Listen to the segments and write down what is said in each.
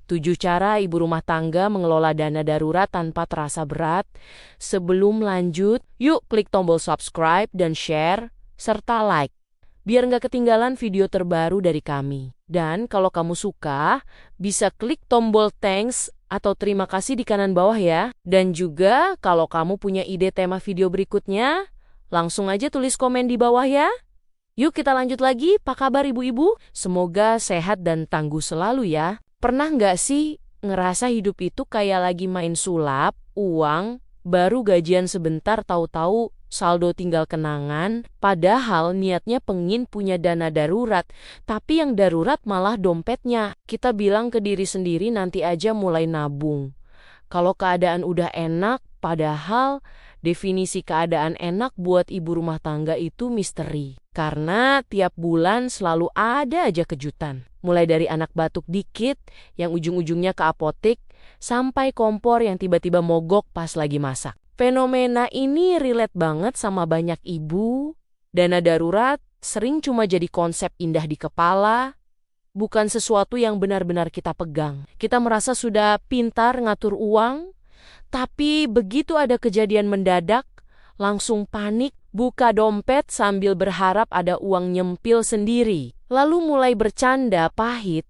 7 cara ibu rumah tangga mengelola dana darurat tanpa terasa berat. Sebelum lanjut, yuk klik tombol subscribe dan share, serta like, biar nggak ketinggalan video terbaru dari kami. Dan kalau kamu suka, bisa klik tombol thanks atau terima kasih di kanan bawah ya. Dan juga kalau kamu punya ide tema video berikutnya, langsung aja tulis komen di bawah ya. Yuk kita lanjut lagi, apa kabar ibu-ibu? Semoga sehat dan tangguh selalu ya. Pernah nggak sih ngerasa hidup itu kayak lagi main sulap, uang, baru gajian sebentar tahu-tahu saldo tinggal kenangan, padahal niatnya pengen punya dana darurat, tapi yang darurat malah dompetnya. Kita bilang ke diri sendiri nanti aja mulai nabung. Kalau keadaan udah enak, padahal definisi keadaan enak buat ibu rumah tangga itu misteri. Karena tiap bulan selalu ada aja kejutan. Mulai dari anak batuk dikit yang ujung-ujungnya ke apotek, sampai kompor yang tiba-tiba mogok pas lagi masak. Fenomena ini relate banget sama banyak ibu. Dana darurat sering cuma jadi konsep indah di kepala, bukan sesuatu yang benar-benar kita pegang. Kita merasa sudah pintar ngatur uang, tapi begitu ada kejadian mendadak, langsung panik, buka dompet sambil berharap ada uang nyempil sendiri. Lalu mulai bercanda pahit,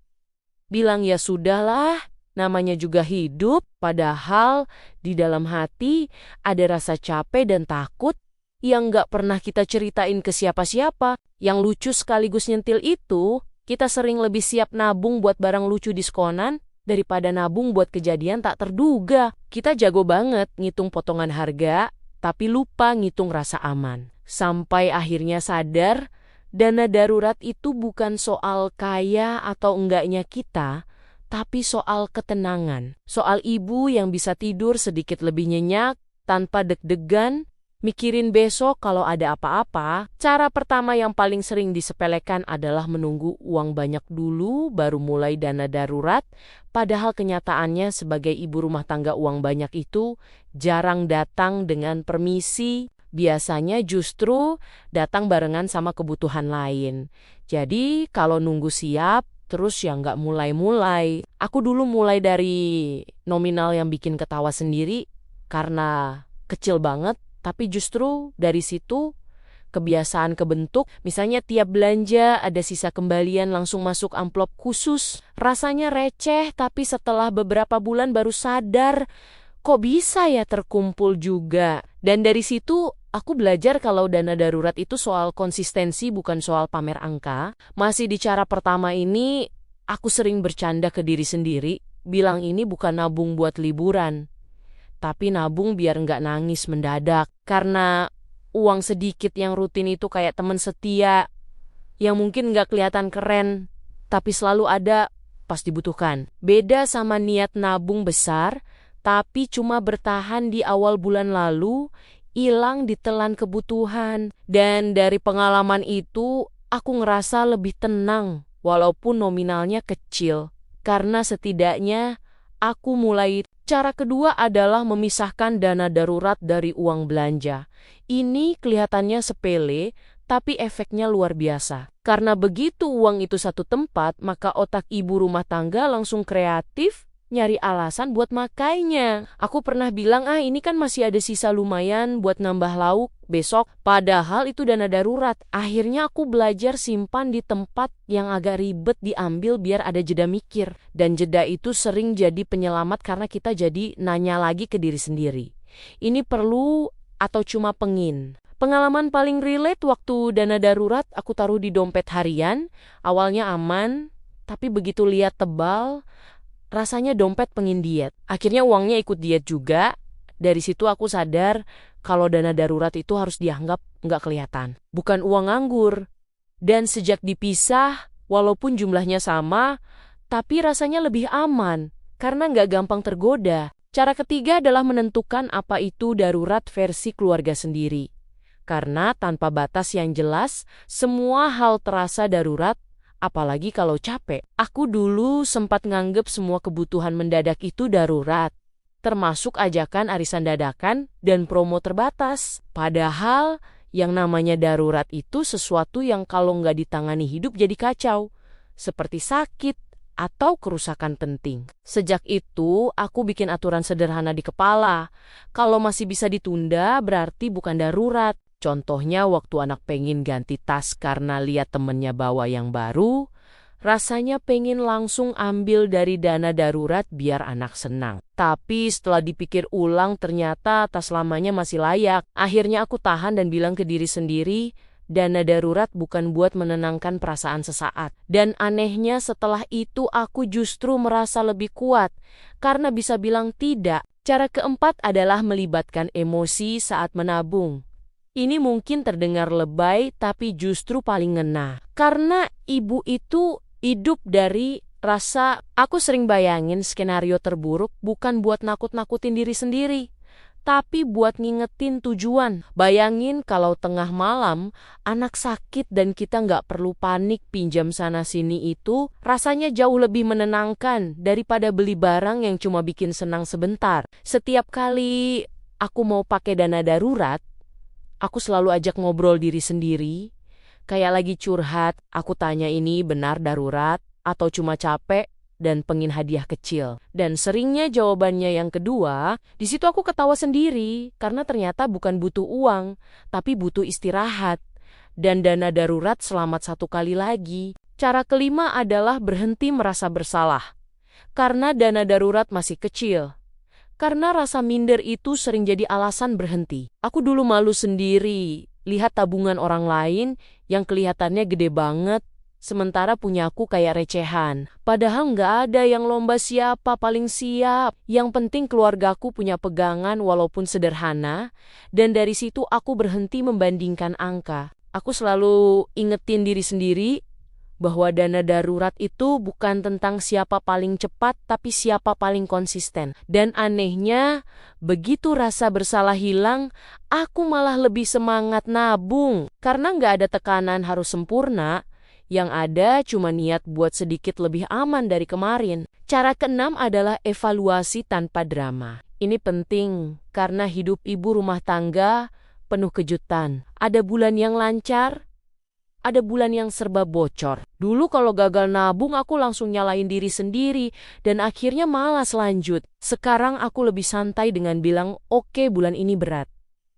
bilang ya sudahlah, namanya juga hidup, padahal di dalam hati ada rasa capek dan takut yang gak pernah kita ceritain ke siapa-siapa. Yang lucu sekaligus nyentil itu, kita sering lebih siap nabung buat barang lucu diskonan daripada nabung buat kejadian tak terduga. Kita jago banget ngitung potongan harga, tapi lupa ngitung rasa aman. Sampai akhirnya sadar, dana darurat itu bukan soal kaya atau enggaknya kita, tapi soal ketenangan. Soal ibu yang bisa tidur sedikit lebih nyenyak, tanpa deg-degan, mikirin besok kalau ada apa-apa. Cara pertama yang paling sering disepelekan adalah menunggu uang banyak dulu baru mulai dana darurat, padahal kenyataannya sebagai ibu rumah tangga uang banyak itu jarang datang dengan permisi, biasanya justru datang barengan sama kebutuhan lain. Jadi kalau nunggu siap, terus ya nggak mulai-mulai. Aku dulu mulai dari nominal yang bikin ketawa sendiri karena kecil banget, tapi justru dari situ kebiasaan kebentuk. Misalnya tiap belanja ada sisa kembalian langsung masuk amplop khusus. Rasanya receh, tapi setelah beberapa bulan baru sadar, kok bisa ya terkumpul juga. Dan dari situ aku belajar kalau dana darurat itu soal konsistensi bukan soal pamer angka. Masih di cara pertama ini, aku sering bercanda ke diri sendiri, bilang ini bukan nabung buat liburan, tapi nabung biar nggak nangis mendadak. Karena uang sedikit yang rutin itu kayak teman setia, yang mungkin nggak kelihatan keren, tapi selalu ada pas dibutuhkan. Beda sama niat nabung besar, tapi cuma bertahan di awal bulan lalu, hilang ditelan kebutuhan. Dan dari pengalaman itu, aku ngerasa lebih tenang, walaupun nominalnya kecil. Karena setidaknya, aku mulai. Cara kedua adalah memisahkan dana darurat dari uang belanja. Ini kelihatannya sepele, tapi efeknya luar biasa. Karena begitu uang itu satu tempat, maka otak ibu rumah tangga langsung kreatif, nyari alasan buat makainya. Aku pernah bilang, ini kan masih ada sisa lumayan buat nambah lauk besok. Padahal itu dana darurat. Akhirnya aku belajar simpan di tempat yang agak ribet diambil biar ada jeda mikir. Dan jeda itu sering jadi penyelamat karena kita jadi nanya lagi ke diri sendiri. Ini perlu atau cuma pengin? Pengalaman paling relate waktu dana darurat aku taruh di dompet harian. Awalnya aman, tapi begitu lihat tebal, rasanya dompet pengen diet. Akhirnya uangnya ikut diet juga. Dari situ aku sadar kalau dana darurat itu harus dianggap nggak kelihatan. Bukan uang nganggur. Dan sejak dipisah, walaupun jumlahnya sama, tapi rasanya lebih aman karena nggak gampang tergoda. Cara ketiga adalah menentukan apa itu darurat versi keluarga sendiri. Karena tanpa batas yang jelas, semua hal terasa darurat, apalagi kalau capek. Aku dulu sempat nganggep semua kebutuhan mendadak itu darurat, termasuk ajakan arisan dadakan dan promo terbatas. Padahal yang namanya darurat itu sesuatu yang kalau nggak ditangani hidup jadi kacau. Seperti sakit, atau kerusakan penting. Sejak itu, aku bikin aturan sederhana di kepala. Kalau masih bisa ditunda, berarti bukan darurat. Contohnya waktu anak pengen ganti tas karena lihat temennya bawa yang baru, rasanya pengen langsung ambil dari dana darurat biar anak senang. Tapi setelah dipikir ulang ternyata tas lamanya masih layak. Akhirnya aku tahan dan bilang ke diri sendiri, dana darurat bukan buat menenangkan perasaan sesaat. Dan anehnya setelah itu aku justru merasa lebih kuat karena bisa bilang tidak. Cara keempat adalah melibatkan emosi saat menabung. Ini mungkin terdengar lebay tapi justru paling ngena. Karena ibu itu hidup dari rasa, aku sering bayangin skenario terburuk bukan buat nakut-nakutin diri sendiri, tapi buat ngingetin tujuan. Bayangin kalau tengah malam anak sakit dan kita nggak perlu panik pinjam sana-sini, itu rasanya jauh lebih menenangkan daripada beli barang yang cuma bikin senang sebentar. Setiap kali aku mau pakai dana darurat, aku selalu ajak ngobrol diri sendiri. Kayak lagi curhat, aku tanya ini benar darurat atau cuma capek dan pengen hadiah kecil. Dan seringnya jawabannya yang kedua, di situ aku ketawa sendiri karena ternyata bukan butuh uang, tapi butuh istirahat. Dan dana darurat selamat satu kali lagi. Cara kelima adalah berhenti merasa bersalah. Karena dana darurat masih kecil. Karena rasa minder itu sering jadi alasan berhenti. Aku dulu malu sendiri lihat tabungan orang lain yang kelihatannya gede banget, sementara punya aku kayak recehan. Padahal nggak ada yang lomba siapa paling siap. Yang penting keluargaku punya pegangan walaupun sederhana, dan dari situ aku berhenti membandingkan angka. Aku selalu ingetin diri sendiri bahwa dana darurat itu bukan tentang siapa paling cepat, tapi siapa paling konsisten. Dan anehnya, begitu rasa bersalah hilang, aku malah lebih semangat nabung. Karena nggak ada tekanan harus sempurna, yang ada cuma niat buat sedikit lebih aman dari kemarin. Cara keenam adalah evaluasi tanpa drama. Ini penting, karena hidup ibu rumah tangga penuh kejutan. Ada bulan yang lancar, ada bulan yang serba bocor. Dulu kalau gagal nabung aku langsung nyalain diri sendiri dan akhirnya malas lanjut. Sekarang aku lebih santai dengan bilang, oke, bulan ini berat.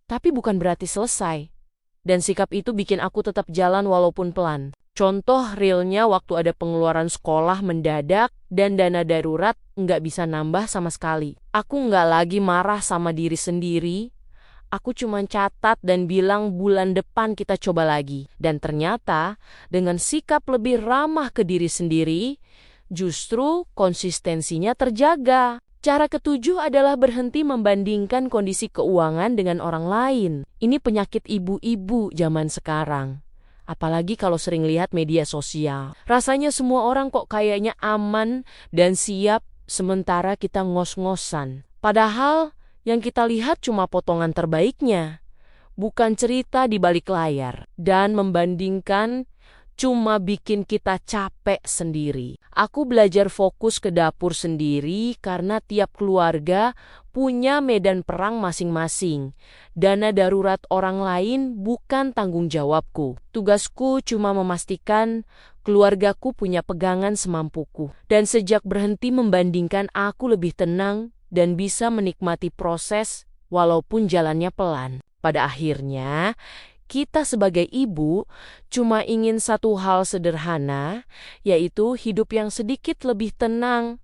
Tapi bukan berarti selesai. Dan sikap itu bikin aku tetap jalan walaupun pelan. Contoh realnya waktu ada pengeluaran sekolah mendadak dan dana darurat nggak bisa nambah sama sekali. Aku nggak lagi marah sama diri sendiri. Aku cuma catat dan bilang bulan depan kita coba lagi. Dan ternyata dengan sikap lebih ramah ke diri sendiri, justru konsistensinya terjaga. Cara ketujuh adalah berhenti membandingkan kondisi keuangan dengan orang lain. Ini penyakit ibu-ibu zaman sekarang. Apalagi kalau sering lihat media sosial. Rasanya semua orang kok kayaknya aman dan siap, sementara kita ngos-ngosan. Padahal yang kita lihat cuma potongan terbaiknya, bukan cerita di balik layar. Dan membandingkan cuma bikin kita capek sendiri. Aku belajar fokus ke dapur sendiri karena tiap keluarga punya medan perang masing-masing. Dana darurat orang lain bukan tanggung jawabku. Tugasku cuma memastikan keluargaku punya pegangan semampuku. Dan sejak berhenti membandingkan, aku lebih tenang dan bisa menikmati proses walaupun jalannya pelan. Pada akhirnya, kita sebagai ibu cuma ingin satu hal sederhana, yaitu hidup yang sedikit lebih tenang,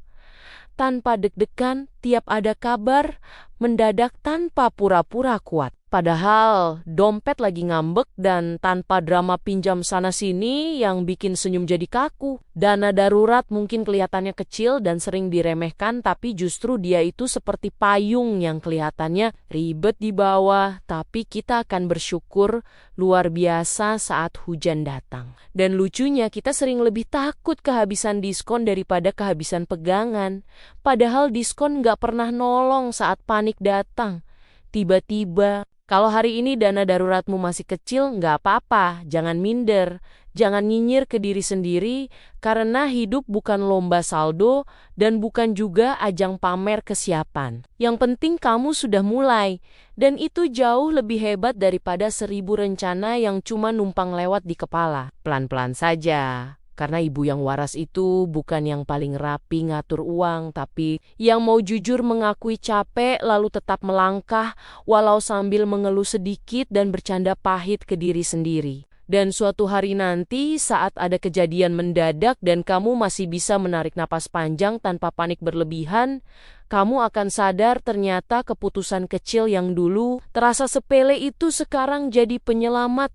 tanpa deg-degan tiap ada kabar mendadak tanpa pura-pura kuat. Padahal dompet lagi ngambek dan tanpa drama pinjam sana-sini yang bikin senyum jadi kaku. Dana darurat mungkin kelihatannya kecil dan sering diremehkan, tapi justru dia itu seperti payung yang kelihatannya ribet di bawah, tapi kita akan bersyukur luar biasa saat hujan datang. Dan lucunya kita sering lebih takut kehabisan diskon daripada kehabisan pegangan. Padahal diskon nggak pernah nolong saat panik datang. Tiba-tiba, kalau hari ini dana daruratmu masih kecil, nggak apa-apa, jangan minder, jangan nyinyir ke diri sendiri, karena hidup bukan lomba saldo dan bukan juga ajang pamer kesiapan. Yang penting kamu sudah mulai, dan itu jauh lebih hebat daripada 1000 rencana yang cuma numpang lewat di kepala. Pelan-pelan saja, Karena ibu yang waras itu bukan yang paling rapi ngatur uang, tapi yang mau jujur mengakui capek lalu tetap melangkah walau sambil mengeluh sedikit dan bercanda pahit ke diri sendiri. Dan suatu hari nanti saat ada kejadian mendadak dan kamu masih bisa menarik napas panjang tanpa panik berlebihan, kamu akan sadar ternyata keputusan kecil yang dulu terasa sepele itu sekarang jadi penyelamat.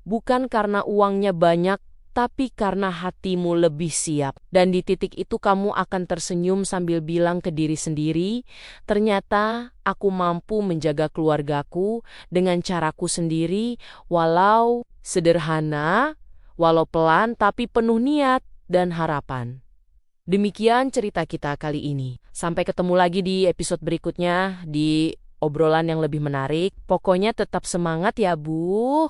Bukan karena uangnya banyak, tapi karena hatimu lebih siap. Dan di titik itu kamu akan tersenyum sambil bilang ke diri sendiri, ternyata aku mampu menjaga keluargaku dengan caraku sendiri, walau sederhana, walau pelan tapi penuh niat dan harapan. Demikian cerita kita kali ini. Sampai ketemu lagi di episode berikutnya di obrolan yang lebih menarik. Pokoknya tetap semangat ya, Bu.